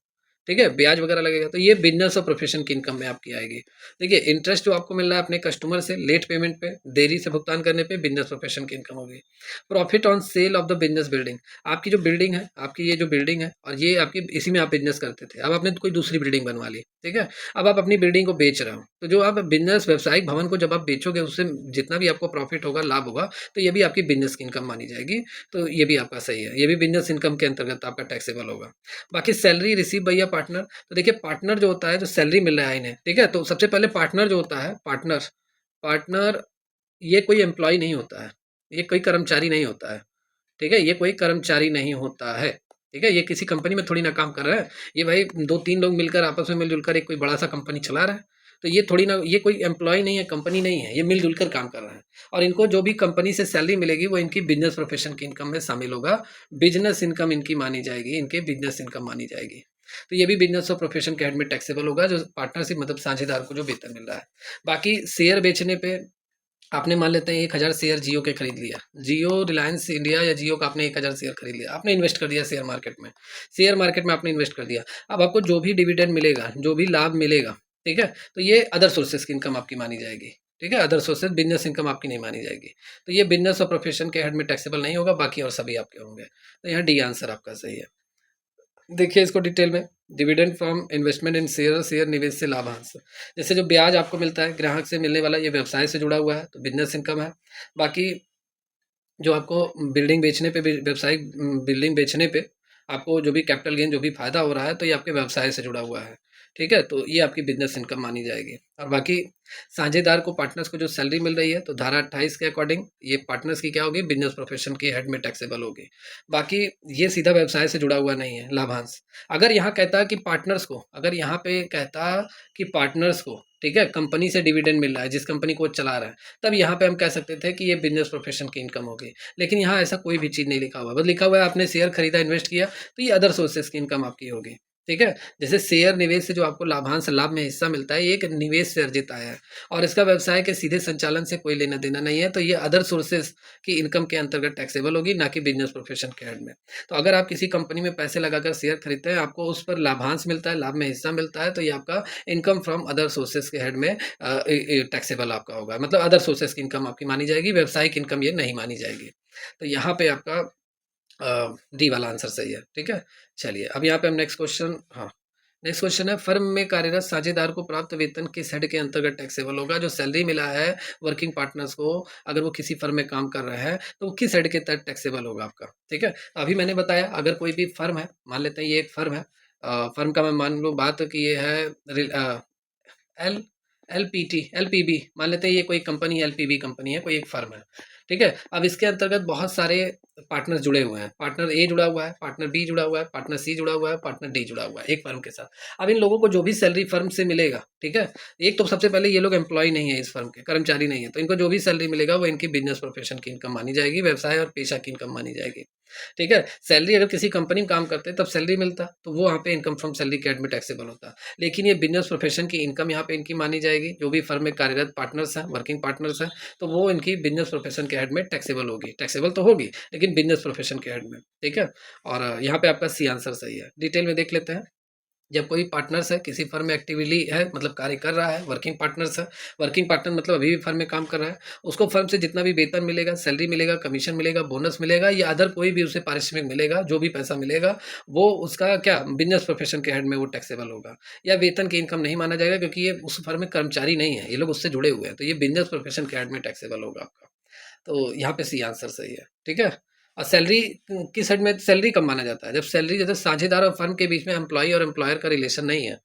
ठीक है, ब्याज वगैरह लगेगा। तो ये बिजनेस और प्रोफेशन की इनकम में आपकी आएगी। देखिए इंटरेस्ट जो आपको मिल रहा है अपने कस्टमर से लेट पेमेंट पे, देरी से भुगतान करने पे, बिजनेस प्रोफेशन की इनकम होगी। Profit on sale of the business building. आपकी जो बिल्डिंग है, आपकी ये जो बिल्डिंग है और ये आपकी, इसी में आप बिजनेस करते थे, अब आपने कोई दूसरी बिल्डिंग बनवा ली, ठीक है, अब आप अपनी बिल्डिंग को बेच रहे हो, तो जो आप बिजनेस व्यवसायिक भवन को जब आप बेचोगे उससे जितना भी आपको प्रॉफिट होगा, लाभ होगा, तो ये भी आपकी बिजनेस की इनकम मानी जाएगी। तो ये भी आपका सही है, ये भी बिजनेस इनकम के अंतर्गत आपका टैक्सेबल होगा। बाकी सैलरी रिसीव बाय पार्टनर। तो देखिए पार्टनर जो होता है, जो सैलरी मिल रहा है इन्हें, ठीक है, तो सबसे पहले पार्टनर जो होता है, पार्टनर, पार्टनर ये कोई एम्प्लॉय नहीं होता है, ये कोई कर्मचारी नहीं होता है, ठीक है, ये कोई कर्मचारी नहीं होता है, ठीक है, ये किसी कंपनी में थोड़ी ना काम कर रहा है, ये भाई 2-3 लोग मिलकर आपस में मिलजुल कर एक कोई बड़ा सा कंपनी चला रहा है। तो ये थोड़ी ना, ये कोई एम्प्लॉय नहीं है, कंपनी नहीं है, ये मिलजुल कर काम कर रहा है। और इनको जो भी कंपनी से सैलरी मिलेगी वो इनकी बिजनेस प्रोफेशन की इनकम में शामिल होगा, बिजनेस इनकम इनकी मानी जाएगी, इनके बिजनेस इनकम मानी जाएगी। तो ये भी बिजनेस और प्रोफेशन के हेड में टैक्सेबल होगा, जो पार्टनरशिप मतलब साझेदार को जो वेतन मिल रहा है। बाकी शेयर बेचने पे आपने मान लेते हैं 1,000 शेयर जियो के खरीद लिया, जियो रिलायंस इंडिया या जियो का आपने 1,000 शेयर खरीद लिया, आपने इन्वेस्ट कर दिया शेयर मार्केट में, शेयर मार्केट में आपने इन्वेस्ट कर दिया। अब आपको जो भी डिविडेंड मिलेगा, जो भी लाभ मिलेगा, ठीक है, तो ये अदर सोर्सेज की इनकम आपकी मानी जाएगी, ठीक है, अदर सोर्सेज, बिजनेस इनकम आपकी नहीं मानी जाएगी। तो ये बिजनेस और प्रोफेशन के हेड में टैक्सेबल नहीं होगा, बाकी और सभी आपके होंगे। तो यहाँ डी आंसर आपका सही है। देखिए इसको डिटेल में, dividend from investment in share, share निवेश से लाभांश। जैसे जो ब्याज आपको मिलता है ग्राहक से मिलने वाला, ये व्यवसाय से जुड़ा हुआ है तो बिजनेस इनकम है। बाकी जो आपको बिल्डिंग बेचने पे, व्यवसायिक बिल्डिंग बेचने पे आपको जो भी कैपिटल गेन, जो भी फायदा हो रहा है, तो ये आपके व्यवसाय से जुड़ा हुआ है, ठीक है, तो ये आपकी बिजनेस इनकम मानी जाएगी। और बाकी साझेदार को, पार्टनर्स को जो सैलरी मिल रही है, तो धारा 28 के अकॉर्डिंग ये पार्टनर्स की क्या होगी, बिजनेस प्रोफेशन की हेड में टैक्सेबल होगी। बाकी ये सीधा व्यवसाय से जुड़ा हुआ नहीं है लाभांश। अगर यहाँ कहता कि पार्टनर्स को, अगर यहाँ पे कहता कि पार्टनर्स को, ठीक है, कंपनी से डिविडेंड मिल रहा है, जिस कंपनी को वो चला रहा है, तब यहाँ पे हम कह सकते थे कि ये बिजनेस प्रोफेशन की इनकम होगी। लेकिन यहाँ ऐसा कोई भी चीज़ नहीं लिखा हुआ, बस लिखा हुआ है आपने शेयर खरीदा, इन्वेस्ट किया, तो ये अदर सोर्सेज की इनकम आपकी होगी, ठीक है। जैसे शेयर निवेश से जो आपको लाभांश, लाभ में हिस्सा मिलता है, ये एक निवेश से अर्जित आया है और इसका व्यवसाय के सीधे संचालन से कोई लेना देना नहीं है, तो ये अदर सोर्सेज की इनकम के अंतर्गत टैक्सेबल होगी, ना कि बिजनेस प्रोफेशन के हेड में। तो अगर आप किसी कंपनी में पैसे लगाकर शेयर खरीदते हैं, आपको उस पर लाभांश मिलता है, लाभ में हिस्सा मिलता है, तो ये आपका इनकम फ्रॉम अदर सोर्सेज के हेड में टैक्सेबल आपका होगा, मतलब अदर सोर्सेज की इनकम आपकी मानी जाएगी, व्यावसायिक इनकम ये नहीं मानी जाएगी। तो यहाँ पे आपका डी वाला आंसर सही है, ठीक है। चलिए अब यहाँ पे हम नेक्स्ट क्वेश्चन, हाँ नेक्स्ट क्वेश्चन है फर्म में कार्यरत साझेदार को प्राप्त वेतन किस हेड के अंतर्गत टैक्सेबल होगा। जो सैलरी मिला है वर्किंग पार्टनर्स को, अगर वो किसी फर्म में काम कर रहे हैं, तो वो किस हेड के तहत टैक्सेबल होगा आपका, ठीक है। अभी मैंने बताया अगर कोई भी फर्म है, मान लेते हैं ये एक फर्म है, फर्म का मैं मान लो बात कि ये है एल एलपीटी एलपीबी, मान लेते हैं ये कोई कंपनी, एलपीबी कंपनी है, कोई एक फर्म है, ठीक है। अब इसके अंतर्गत बहुत सारे पार्टनर जुड़े हुए हैं, पार्टनर ए जुड़ा हुआ है, पार्टनर बी जुड़ा हुआ है, पार्टनर सी जुड़ा हुआ है, पार्टनर डी जुड़ा हुआ है एक फर्म के साथ। अब इन लोगों को जो भी सैलरी फर्म से मिलेगा, ठीक है, एक तो सबसे पहले ये लोग एम्प्लॉय नहीं है, इस फर्म के कर्मचारी नहीं है, तो इनको जो भी सैलरी मिलेगा वो इनकी बिजनेस प्रोफेशन की इनकम मानी जाएगी, व्यवसाय और पेशा की इनकम मानी जाएगी। ठीक है, सैलरी अगर किसी कंपनी में काम करते तब सैलरी मिलता तो वो वहाँ पे इनकम फ्रॉम सैलरी के हेड में टैक्सेबल होता, लेकिन ये बिजनेस प्रोफेशन की इनकम यहाँ पे इनकी मानी जाएगी। जो भी फर्म में कार्यरत पार्टनर्स हैं, वर्किंग पार्टनर्स हैं, तो वो इनकी बिजनेस प्रोफेशन के हेड में टैक्सेबल होगी, टैक्सेबल तो होगी लेकिन बिजनेस प्रोफेशन के हेड में। ठीक है, और यहाँ पे आपका सी आंसर सही है। डिटेल में देख लेते हैं। जब कोई पार्टनर्स है, किसी फर्म में एक्टिवली है, मतलब कार्य कर रहा है, वर्किंग पार्टनर्स है, वर्किंग पार्टनर मतलब अभी भी फर्म में काम कर रहा है, उसको फर्म से जितना भी वेतन मिलेगा, सैलरी मिलेगा, कमीशन मिलेगा, बोनस मिलेगा या अदर कोई भी उसे पारिश्रमिक मिलेगा, जो भी पैसा मिलेगा वो उसका क्या बिजनेस प्रोफेशन के हेड में वो टैक्सेबल होगा। या वेतन की इनकम नहीं माना जाएगा क्योंकि ये उस फर्म में कर्मचारी नहीं है, ये लोग उससे जुड़े हुए हैं, तो ये बिजनेस प्रोफेशन के हेड में टैक्सेबल होगा आपका। तो यहाँ पे सी आंसर सही है। ठीक है, और सैलरी किस हेड में सैलरी कब माना जाता है? जब सैलरी जैसे साझेदार और फर्म के बीच में एम्प्लॉय और एम्प्लॉयर का रिलेशन नहीं है।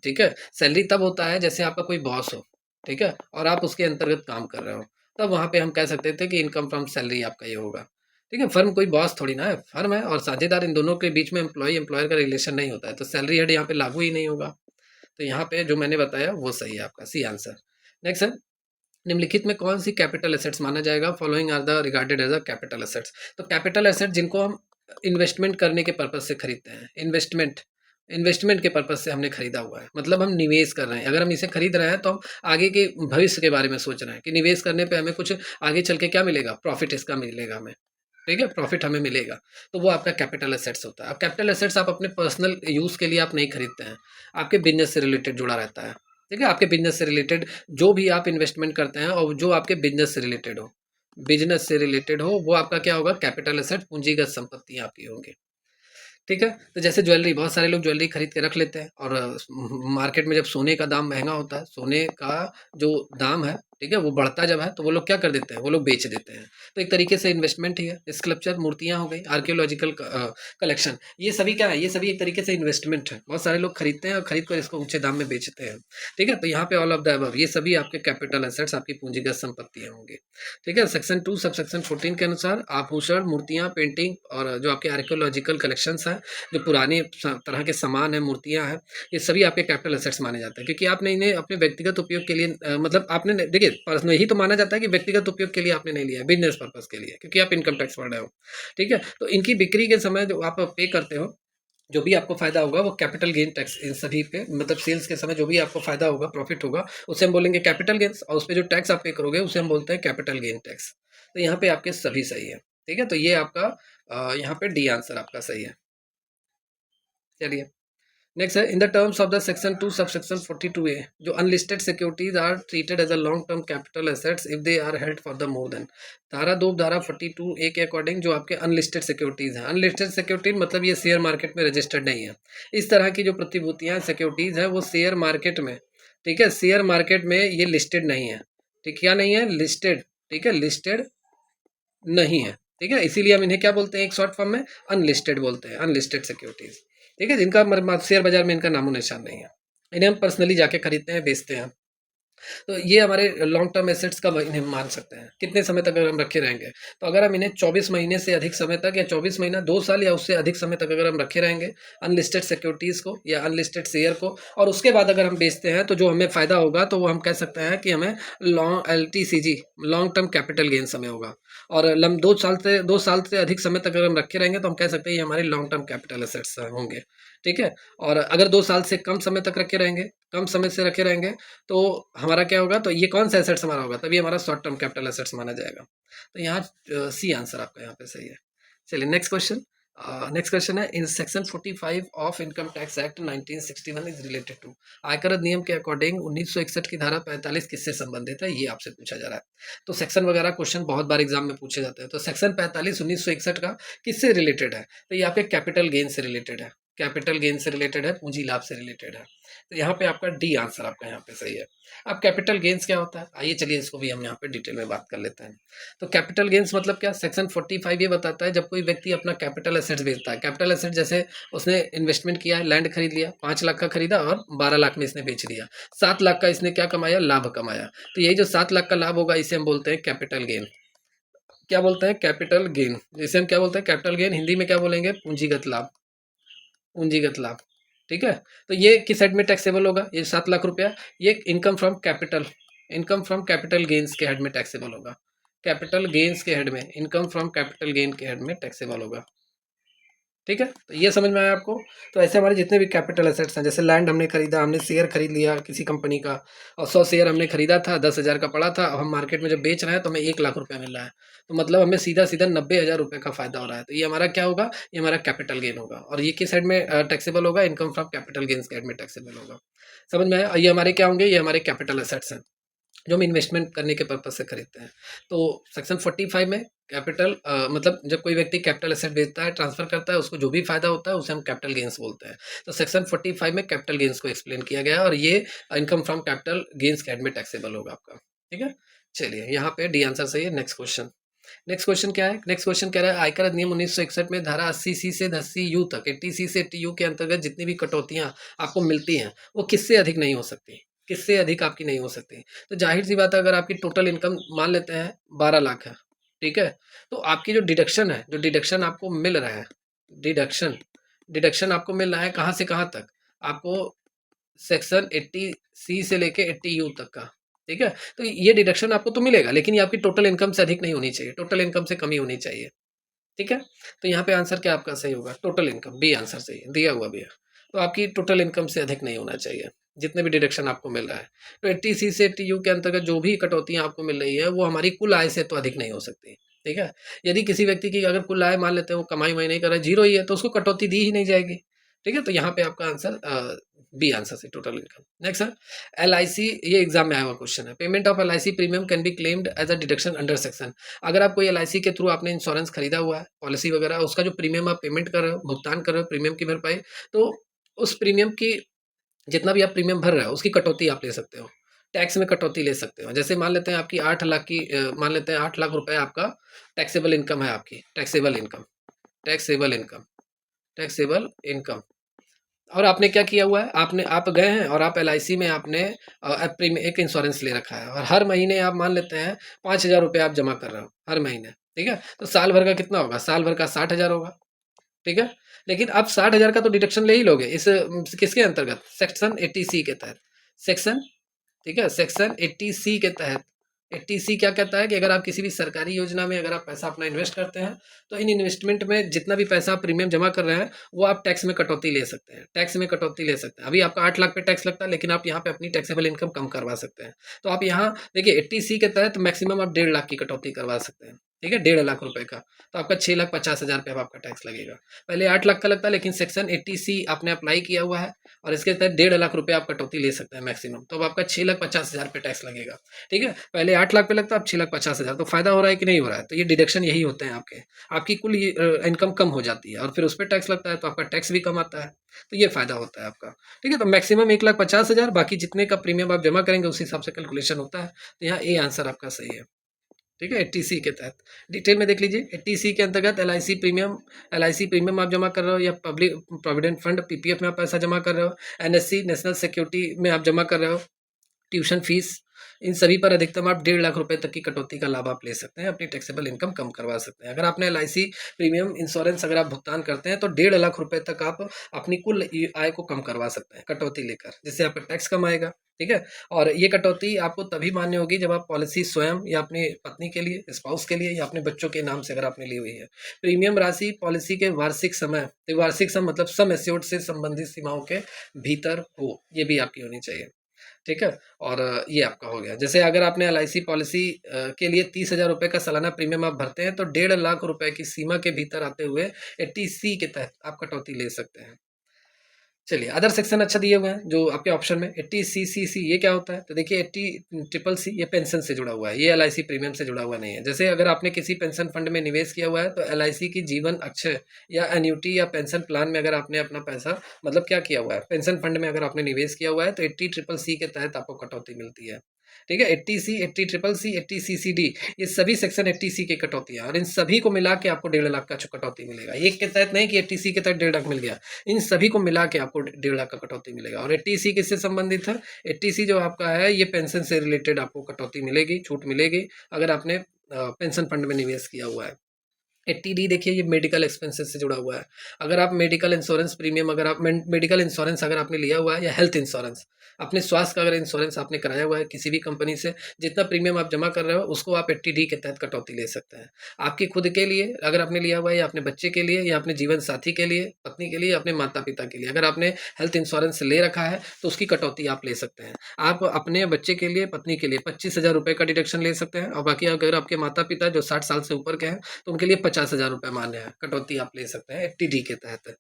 ठीक है, सैलरी तब होता है जैसे आपका कोई बॉस हो, ठीक है, और आप उसके अंतर्गत काम कर रहे हो, तब वहाँ पे हम कह सकते थे कि इनकम फ्रॉम सैलरी आपका ये होगा। ठीक है, फर्म कोई बॉस थोड़ी ना है, फर्म है और साझेदार, इन दोनों के बीच में एम्प्लॉय एम्प्लॉयर का रिलेशन नहीं होता है, तो सैलरी हेड यहाँ पे लागू ही नहीं होगा। तो यहाँ पे जो मैंने बताया वो सही है आपका, सी आंसर। नेक्स्ट है, निम्नलिखित में कौन सी कैपिटल एसेट्स माना जाएगा? Following are the regarded as a capital assets. तो कैपिटल एसेट जिनको हम इन्वेस्टमेंट करने के पर्पज से खरीदते हैं, इन्वेस्टमेंट इन्वेस्टमेंट के पर्पज से हमने खरीदा हुआ है, मतलब हम निवेश कर रहे हैं। अगर हम इसे खरीद रहे हैं तो हम आगे के भविष्य के बारे में सोच रहे हैं कि निवेश करने पे हमें कुछ आगे चल के क्या मिलेगा, प्रॉफिट इसका मिलेगा हमें। ठीक है, प्रॉफिट हमें मिलेगा, तो वो आपका कैपिटल एसेट्स होता है। अब कैपिटल एसेट्स आप अपने पर्सनल यूज़ के लिए आप नहीं खरीदते हैं, आपके बिजनेस से रिलेटेड जुड़ा रहता है। ठीक है, आपके बिजनेस से रिलेटेड जो भी आप इन्वेस्टमेंट करते हैं और जो आपके बिजनेस से रिलेटेड हो वो आपका क्या होगा, कैपिटल एसेट, पूंजीगत संपत्तियाँ आपकी होंगी। ठीक है, तो जैसे ज्वेलरी, बहुत सारे लोग ज्वेलरी खरीद के रख लेते हैं और मार्केट में जब सोने का दाम महंगा होता है, सोने का जो दाम है, ठीक है, वो बढ़ता जब है तो वो लोग क्या कर देते हैं, वो लोग बेच देते हैं। तो एक तरीके से इन्वेस्टमेंट ही है। स्कल्पचर, मूर्तियाँ हो गई, आर्कियोलॉजिकल कलेक्शन, ये सभी क्या है, ये सभी एक तरीके से इन्वेस्टमेंट है। बहुत सारे लोग खरीदते हैं और खरीद कर इसको ऊंचे दाम में बेचते हैं। ठीक है, तो यहाँ पे ऑल ऑफ द अबव ये सभी आपके कैपिटल एसेट्स, आपकी पूंजीगत संपत्तियाँ होंगी। ठीक है, सेक्शन 2 सब सेक्शन 14 के अनुसार आभूषण, मूर्तियाँ, पेंटिंग और जो आपके आर्कियोलॉजिकल कलेक्शंस हैं, जो पुराने तरह के सामान हैं, मूर्तियाँ हैं, ये सभी आपके कैपिटल एसेट्स माने जाते हैं क्योंकि आपने इन्हें अपने व्यक्तिगत उपयोग के लिए मतलब आपने देखिए पर्सनल ही तो माना जाता है कि व्यक्तिगत उपयोग के लिए आपने नहीं लिया है, बिजनेस पर्पज के लिए, क्योंकि आप इनकम टैक्स भर रहे हो। ठीक है, तो इनकी बिक्री के समय जो आप पे करते हो, जो भी आपको फायदा होगा वो कैपिटल गेन टैक्स इन सभी पे, मतलब सेल्स के समय जो भी आपको फायदा होगा, प्रॉफिट होगा, उसे हम बोलेंगे कैपिटल गेन्स, और उस पर जो टैक्स आप पे करोगे उसे हम बोलते हैं कैपिटल गेन टैक्स। तो यहाँ पे आपके सभी सही है। ठीक है, तो ये आपका यहाँ पे डी आंसर आपका सही है। चलिए, नेक्स्ट है, in the terms of the section 2 subsection 42A, जो unlisted securities are treated as a long term capital assets if they are held for the more than. धारा 2 धारा 42A के अकॉर्डिंग जो आपके अनलिस्टेड सिक्योरिटीज हैं, unlisted security मतलब ये share market में रजिस्टर्ड नहीं है। इस तरह की जो प्रतिभूतियां सिक्योरिटीज हैं वो शेयर मार्केट में, ठीक है, शेयर मार्केट में ये लिस्टेड नहीं है। ठीक, क्या नहीं है, लिस्टेड। ठीक है, लिस्टेड नहीं है। ठीक है, इसीलिए हम इन्हें क्या बोलते हैं, एक शॉर्ट फॉर्म में अनलिस्टेड बोलते हैं, अनलिस्टेड सिक्योरिटीज। ठीक है, जिनका शेयर बाजार में इनका नामो निशान नहीं है, इन्हें हम पर्सनली जाके खरीदते हैं, बेचते हैं। तो ये हमारे लॉन्ग टर्म एसेट्स का इन्हें मान सकते हैं। कितने समय तक अगर हम रखे रहेंगे, तो अगर हम इन्हें 24 महीने से अधिक समय तक या 24 महीना 2 साल या उससे अधिक समय तक अगर हम रखे रहेंगे अनलिस्टेड सिक्योरिटीज़ को या अनलिस्टेड शेयर को, और उसके बाद अगर हम बेचते हैं तो जो हमें फ़ायदा होगा तो वो हम कह सकते हैं कि हमें long LTCG, long term capital gains हमें होगा। और 2 साल से अधिक समय तक अगर हम रखे रहेंगे तो हम कह सकते हैं ये हमारे लॉन्ग टर्म कैपिटल एसेट्स होंगे। ठीक है, और अगर 2 साल से कम समय तक रखे रहेंगे, कम समय से रखे रहेंगे, तो हमारा क्या होगा, तो ये कौन सा एसेट्स हमारा होगा, तभी हमारा शॉर्ट टर्म कैपिटल एसेट्स माना जाएगा। तो यहाँ सी आंसर आपका यहाँ पे सही है। चलिए, नेक्स्ट क्वेश्चन है, in section 45 of income tax act 1961 is related to. आयकर अधिनियम के अकॉर्डिंग 1961 की धारा 45 किससे संबंधित है, ये आपसे पूछा जा रहा है। तो सेक्शन वगैरह क्वेश्चन बहुत बार एग्जाम में पूछे जाते हैं। तो सेक्शन 45 1961 का किससे रिलेटेड है, तो ये आपके कैपिटल गेन से रिलेटेड है, कैपिटल गेन से रिलेटेड है, पूंजी लाभ से रिलेटेड है। तो यहाँ पे आपका डी आंसर आपका यहाँ पे सही है। अब कैपिटल गेन्स क्या होता है, आइए चलिए इसको भी हम यहाँ पे डिटेल में बात कर लेते हैं। तो कैपिटल गेन्स मतलब क्या, सेक्शन 45 ये बताता है जब कोई व्यक्ति अपना कैपिटल एसेट्स बेचता है। कैपिटल एसेट जैसे उसने इन्वेस्टमेंट किया है, लैंड खरीद लिया, 5 लाख का खरीदा और 12 लाख में इसने बेच दिया, 7 लाख का इसने क्या कमाया, लाभ कमाया। तो यही जो 7 लाख का लाभ होगा इसे हम बोलते हैं कैपिटल गेन। क्या बोलते हैं, कैपिटल गेन, जिसे हम क्या बोलते हैं, कैपिटल गेन, हिंदी में क्या बोलेंगे, पूंजीगत लाभ, पूंजीगत लाभ। ठीक है, तो ये किस हेड में टैक्सेबल होगा, ये 7 लाख रुपया, ये income from capital, income from capital gains के हेड में टैक्सेबल होगा, कैपिटल गेन्स के हेड में, इनकम फ्रॉम कैपिटल गेन के हेड में टैक्सेबल होगा। ठीक है, तो ये समझ में आया आपको। तो ऐसे हमारे जितने भी कैपिटल एसेट्स हैं, जैसे लैंड हमने खरीदा, हमने शेयर खरीद लिया किसी कंपनी का, और 100 शेयर हमने खरीदा था, 10,000 का पड़ा था, अब हम मार्केट में जब बेच रहे हैं तो हमें 1 लाख रुपया मिल रहा है, तो मतलब हमें सीधा सीधा 90,000 रुपये का फायदा हो रहा है, तो ये हमारा क्या होगा, ये हमारा कैपिटल गेन होगा, और ये किस साइड में टैक्सेबल होगा, इनकम फ्रॉम कैपिटल गेन्स के हेड में टैक्सेबल होगा। समझ में आया। और ये हमारे क्या होंगे, ये हमारे कैपिटल एसेट्स हैं जो हम इन्वेस्टमेंट करने के पर्पज से खरीदते हैं। तो सेक्शन 45 में कैपिटल मतलब जब कोई व्यक्ति कैपिटल एसेट बेचता है, ट्रांसफर करता है, उसको जो भी फायदा होता है उसे हम कैपिटल गेन्स बोलते हैं। तो सेक्शन 45 में कैपिटल गेन्स को एक्सप्लेन किया गया है, और ये इनकम फ्रॉम कैपिटल गेन्स के हेड में टैक्सेबल होगा आपका। ठीक है, चलिए यहाँ पे डी आंसर सही है। नेक्स्ट क्वेश्चन, नेक्स्ट क्वेश्चन क्या है, नेक्स्ट क्वेश्चन कह रहा है आयकर अधिनियम 1961 में धारा 80C से 10C तक, 80C से 80U के अंतर्गत जितनी भी कटौतियां आपको मिलती हैं वो किससे अधिक नहीं हो सकती, किससे अधिक आपकी नहीं हो सकती। तो जाहिर सी बात है, अगर आपकी टोटल इनकम मान लेते हैं 12 लाख है, ठीक है, तो आपकी जो डिडक्शन है, जो डिडक्शन आपको मिल रहा है, डिडक्शन, डिडक्शन आपको मिल रहा है कहाँ से कहाँ तक, आपको सेक्शन 80C से लेके 80U तक का। ठीक है, तो ये डिडक्शन आपको तो मिलेगा, लेकिन ये आपकी टोटल इनकम से अधिक नहीं होनी चाहिए, टोटल इनकम से कमी होनी चाहिए। ठीक है, तो यहाँ पे आंसर क्या आपका सही होगा, टोटल इनकम, बी आंसर सही है, दिया हुआ भी है। तो आपकी टोटल इनकम से अधिक नहीं होना चाहिए जितने भी डिडक्शन आपको मिल रहा है। तो 80C से 80U के अंतर्गत जो भी कटौतियाँ आपको मिल रही है वो हमारी कुल आय से तो अधिक नहीं हो सकती। ठीक है, यदि किसी व्यक्ति की अगर कुल आय मान लेते हैं वो कमाई वही नहीं कर रहा है, जीरो ही है, तो उसको कटौती दी ही नहीं जाएगी। ठीक है, तो यहाँ पे आपका आंसर बी आंसर से टोटल इनकम। नेक्स्ट है LIC, ये एग्जाम में आया हुआ क्वेश्चन है, payment of LIC premium can be claimed as a deduction under section. अगर आप कोई LIC के थ्रू आपने इंश्योरेंस खरीदा हुआ है, पॉलिसी वगैरह, उसका जो प्रीमियम आप पेमेंट कर रहे हो, भुगतान कर रहे हो प्रीमियम की भरपाई, तो उस प्रीमियम की जितना भी आप प्रीमियम भर रहे हो उसकी कटौती आप ले सकते हो, टैक्स में कटौती ले सकते हो। जैसे मान लेते हैं आपकी 8 लाख की मान लेते हैं 8 लाख रुपए आपका टैक्सेबल इनकम है, आपकी taxable income, taxable income, taxable income, और आपने क्या किया हुआ है, आपने आप गए हैं और आप LIC में आपने एक इंश्योरेंस ले रखा है, और हर महीने आप मान लेते हैं 5,000 रुपये आप जमा कर रहे हो हर महीने। ठीक है, तो साल भर का कितना होगा, साल भर का 60,000 होगा। ठीक है, लेकिन आप 60,000 का तो डिडक्शन ले ही लोगे इस किसके अंतर्गत, सेक्शन 80C के तहत, सेक्शन, ठीक है, सेक्शन 80C के तहत। 80C क्या कहता है कि अगर आप किसी भी सरकारी योजना में अगर आप पैसा अपना इन्वेस्ट करते हैं, तो इन इन्वेस्टमेंट में जितना भी पैसा आप प्रीमियम जमा कर रहे हैं वो आप टैक्स में कटौती ले सकते हैं, टैक्स में कटौती ले सकते हैं। अभी आपका 8 लाख पे टैक्स लगता है, लेकिन आप यहाँ पे अपनी टैक्सेबल इनकम कम करवा सकते हैं। तो आप यहाँ देखिए 80C के तहत मैक्सिमम आप 1.5 लाख की कटौती करवा सकते हैं। ठीक है, 1.5 लाख रुपए का, तो आपका 6,50,000 पे अब आपका टैक्स लगेगा। पहले 8 लाख का लगता है, लेकिन सेक्शन 80C आपने अप्लाई किया हुआ है और इसके तहत 1.5 लाख रुपए आप कटौती ले सकते हैं मैक्सिमम, तो अब आपका 6,50,000 पे टैक्स लगेगा। ठीक है, पहले 8 लाख पे लगता है, अब 6,50,000, तो फायदा हो रहा है कि नहीं हो रहा है, तो ये डिडक्शन यही होते हैं आपके, आपकी कुल इनकम कम हो जाती है और फिर उस पर टैक्स लगता है, तो आपका टैक्स भी कम आता है, तो ये फायदा होता है आपका। ठीक है, तो मैक्सिमम 1,50,000, बाकी जितने का प्रीमियम आप जमा करेंगे उस हिसाब से कैलकुलेशन होता है, तो यहाँ ए आंसर आपका सही है। ठीक है, 80C के तहत डिटेल में देख लीजिए, 80C के अंतर्गत LIC प्रीमियम आप जमा कर रहे हो, या पब्लिक प्रोविडेंट फंड PPF में आप पैसा जमा कर रहे हो, NSC नेशनल सिक्योरिटी में आप जमा कर रहे हो, ट्यूशन फीस, इन सभी पर अधिकतम आप 1.5 लाख रुपए तक की कटौती का लाभ आप ले सकते हैं, अपनी टैक्सेबल इनकम कम करवा सकते हैं। अगर आपने LIC प्रीमियम इंश्योरेंस अगर आप भुगतान करते हैं तो 1.5 लाख रुपए तक आप अपनी कुल आय को कम करवा सकते हैं कटौती लेकर, जिससे आपका टैक्स कम आएगा। ठीक है, और ये कटौती आपको तभी मान्य होगी जब आप पॉलिसी स्वयं या अपनी पत्नी के लिए, स्पाउस के लिए, या अपने बच्चों के नाम से अगर आपने ली हुई है। प्रीमियम राशि पॉलिसी के वार्षिक समय, तो वार्षिक सम मतलब सम एश्योर्ड से संबंधित सीमाओं के भीतर हो, ये भी आपकी होनी चाहिए। ठीक है, और ये आपका हो गया। जैसे अगर आपने LIC पॉलिसी के लिए 30,000 रुपये का सालाना प्रीमियम आप भरते हैं, तो 1.5 लाख रुपए की सीमा के भीतर आते हुए 80C के तहत आप कटौती ले सकते हैं। चलिए, अदर सेक्शन अच्छा दिए हुए हैं जो आपके ऑप्शन में 80CCC, ये क्या होता है, तो देखिए 80CCC ये पेंशन से जुड़ा हुआ है, ये LIC प्रीमियम से जुड़ा हुआ नहीं है। जैसे अगर आपने किसी पेंशन फंड में निवेश किया हुआ है, तो LIC की जीवन अक्षय या एन्युटी या पेंशन प्लान में अगर आपने अपना पैसा मतलब क्या किया हुआ है, पेंशन फंड में अगर आपने निवेश किया हुआ है, तो 80CCC के तहत आपको कटौती मिलती है। ठीक है, 80C, 80CCC, 80CCD, ये सभी सेक्शन 80C की कटौती है, और इन सभी को मिला के आपको 1.5 लाख का कटौती मिलेगा। एक के तहत नहीं कि 80C के तहत 1.5 लाख मिल गया, इन सभी को मिला के आपको 1.5 लाख का कटौती मिलेगा। और 80C किससे संबंधित है, 80C जो आपका है ये पेंशन से रिलेटेड आपको कटौती मिलेगी, छूट मिलेगी, अगर आपने पेंशन फंड में निवेश किया हुआ है। 80D देखिए ये मेडिकल एक्सपेंसेस से जुड़ा हुआ है। अगर आप मेडिकल इंश्योरेंस प्रीमियम अगर आप मेडिकल इंश्योरेंस अगर आपने लिया हुआ है या हेल्थ इंश्योरेंस, अपने स्वास्थ्य का अगर इंश्योरेंस आपने कराया हुआ है किसी भी कंपनी से, जितना प्रीमियम आप जमा कर रहे हो उसको आप 80D के तहत कटौती ले सकते हैं। आपकी खुद के लिए अगर आपने लिया हुआ है या अपने बच्चे के लिए या अपने जीवन साथी के लिए, पत्नी के लिए या अपने माता-पिता के लिए, अगर आपने हेल्थ इंश्योरेंस ले रखा है तो उसकी कटौती आप ले सकते हैं। आप अपने बच्चे के लिए, पत्नी के लिए 25,000 रुपए का डिडक्शन ले सकते हैं और बाकी अगर आपके माता-पिता जो 60 साल से ऊपर के हैं तो उनके लिए 50,000 रुपए मान्य है, कटौती आप ले सकते हैं 80D के तहत।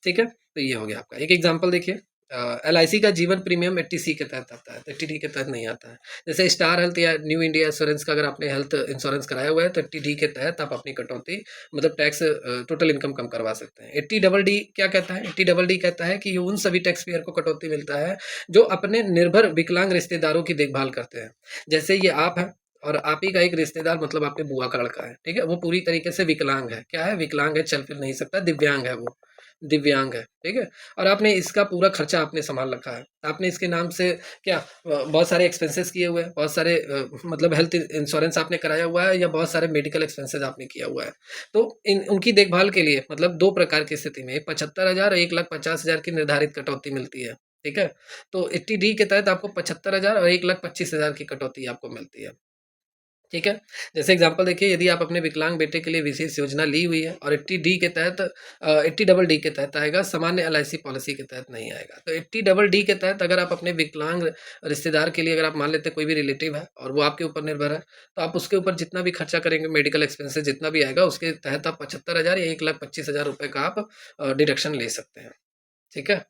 ठीक है? तो ये हो गया आपका। एक एग्ज़ाम्पल देखिए LIC का जीवन प्रीमियम 80C के तहत आता है, तो 80D के तहत नहीं आता है। जैसे स्टार हेल्थ या न्यू इंडिया एश्योरेंस का अगर आपने हेल्थ इंश्योरेंस कराया हुआ है तो 80D के तहत आप अपनी कटौती मतलब टैक्स टोटल इनकम कम करवा सकते हैं। 80DD क्या कहता है? 80DD कहता है कि ये उन सभी टैक्स पेयर को कटौती मिलता है जो अपने निर्भर विकलांग रिश्तेदारों की देखभाल करते हैं। जैसे ये आप हैं और आप ही का एक रिश्तेदार मतलब आपके बुआ का लड़का है, ठीक है? वो पूरी तरीके से विकलांग है। क्या है? विकलांग है, चल-फिर नहीं सकता, दिव्यांग है वो, दिव्यांग है, ठीक है? और आपने इसका पूरा खर्चा आपने सँभाल रखा है। आपने इसके नाम से क्या बहुत सारे एक्सपेंसेस किए हुए हैं, बहुत सारे मतलब हेल्थ इंश्योरेंस आपने कराया हुआ है या बहुत सारे मेडिकल एक्सपेंसेस आपने किया हुआ है। तो इन उनकी देखभाल के लिए मतलब 2 प्रकार की स्थिति में, एक 75,000 और 1,50,000 की निर्धारित कटौती मिलती है, ठीक है? तो 80D के तहत आपको 75,000 और 1,25,000 की कटौती आपको मिलती है। ठीक है? जैसे एग्ज़ाम्पल देखिए यदि आप अपने विकलांग बेटे के लिए विशेष योजना ली हुई है और 80D के तहत 80DD के तहत आएगा, सामान्य LIC पॉलिसी के तहत नहीं आएगा। तो 80DD के तहत अगर आप अपने विकलांग रिश्तेदार के लिए अगर आप मान लेते हैं कोई भी रिलेटिव है और वो आपके ऊपर निर्भर है, तो आप उसके ऊपर जितना भी खर्चा करेंगे मेडिकल एक्सपेंसेस जितना भी आएगा उसके तहत आप 75,000 या 1,25,000 रुपए का आप डिडक्शन ले सकते हैं। ठीक है?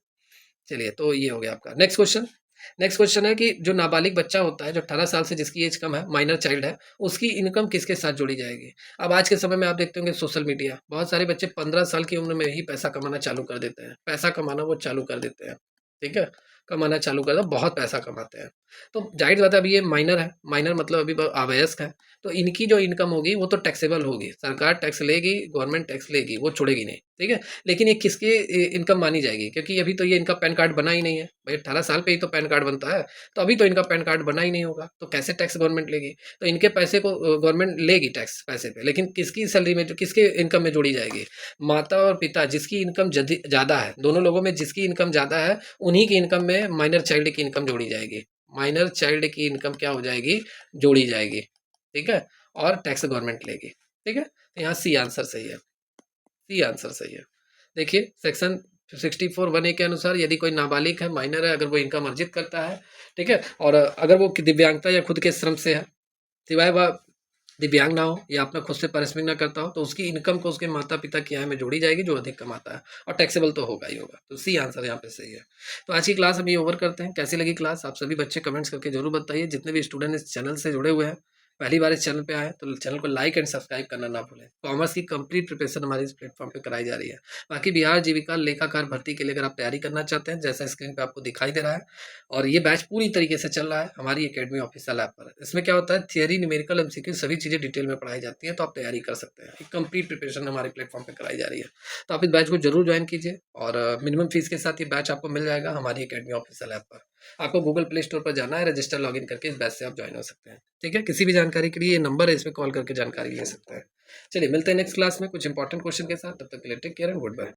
चलिए तो ये हो गया आपका। नेक्स्ट क्वेश्चन है कि जो नाबालिग बच्चा होता है, जो 18 साल से जिसकी एज कम है, माइनर चाइल्ड है, उसकी इनकम किसके साथ जोड़ी जाएगी? अब आज के समय में आप देखते होंगे सोशल मीडिया, बहुत सारे बच्चे 15 साल की उम्र में ही पैसा कमाना चालू कर देते हैं। पैसा कमाना वो चालू कर देते हैं, ठीक है? कमाना चालू कर दो, बहुत पैसा कमाते हैं। तो ज़ाहिर-सी बात है अभी ये माइनर है, माइनर मतलब अभी ब अवयस्क है, तो इनकी जो इनकम होगी वो तो टैक्सेबल होगी। सरकार टैक्स लेगी, गवर्नमेंट टैक्स लेगी, वो छोड़ेगी नहीं, ठीक है? लेकिन ये किसकी इनकम मानी जाएगी क्योंकि अभी तो ये इनका पैन कार्ड बना ही नहीं है भाई 18 साल पे ही तो पैन कार्ड बनता है तो अभी तो इनका पैन कार्ड बना ही नहीं होगा तो कैसे टैक्स गवर्नमेंट लेगी तो इनके पैसे को गवर्नमेंट लेगी टैक्स पैसे पे लेकिन किसकी सैलरी में जो किसके इनकम में जोड़ी जाएगी माता और पिता जिसकी इनकम ज़्यादा है दोनों लोगों में जिसकी इनकम ज़्यादा है उन्हीं की इनकम में माइनर चाइल्ड की इनकम जोड़ी जाएगी माइनर चाइल्ड की इनकम क्या हो जाएगी जोड़ी जाएगी ठीक है और टैक्स गवर्नमेंट लेगी ठीक है तो यहाँ सी आंसर सही है सी आंसर सही है देखिए सेक्शन 64(1)(a) के अनुसार यदि कोई नाबालिग है माइनर है अगर वो इनकम अर्जित करता है ठीक है और अगर वो दिव्यांगता या खुद के श्रम से है सिवाय वह दिव्यांग ना हो या अपना खुद से पारिश्रमिक ना करता हो तो उसकी इनकम को उसके माता पिता की आय में जोड़ी जाएगी जो अधिक कमाता है और टैक्सेबल तो होगा ही होगा तो सी आंसर यहाँ पे सही है तो आज की क्लास अभी ओवर करते हैं कैसी लगी क्लास आप सभी बच्चे कमेंट्स करके जरूर बताइए जितने भी स्टूडेंट इस चैनल से जुड़े हुए हैं पहली बार इस चैनल पे आए तो चैनल को लाइक एंड सब्सक्राइब करना ना भूलें कॉमर्स की कंप्लीट प्रिपरेशन हमारे इस प्लेटफॉर्म पे कराई जा रही है बाकी बिहार जीविका लेखाकार भर्ती के लिए अगर आप तैयारी करना चाहते हैं जैसा स्क्रीन पे आपको दिखाई दे रहा है और ये बैच पूरी तरीके से चल रहा है हमारी एकेडमी ऑफिशियल ऐप पर इसमें क्या होता है थियरी न्यूमेरिकल एमसीक्यू सभी चीज़ें डिटेल में पढ़ाई जाती है तो आप तैयारी कर सकते हैं एक कंप्लीट प्रिपरेशन हमारे प्लेटफॉर्म पे कराई जा रही है तो आप इस बैच को जरूर ज्वाइन कीजिए और मिनिमम फीस के साथ ये बैच आपको मिल जाएगा हमारी एकेडमी ऑफिशियल ऐप पर आपको गूगल प्ले स्टोर पर जाना है रजिस्टर लॉगिन करके इस बैच से आप ज्वाइन हो सकते हैं ठीक है किसी भी जानकारी के लिए ये नंबर है इसमें कॉल करके जानकारी ले सकते हैं चलिए मिलते हैं नेक्स्ट क्लास में कुछ इंपॉर्टेंट क्वेश्चन के साथ तब तक के लिए take care and good bye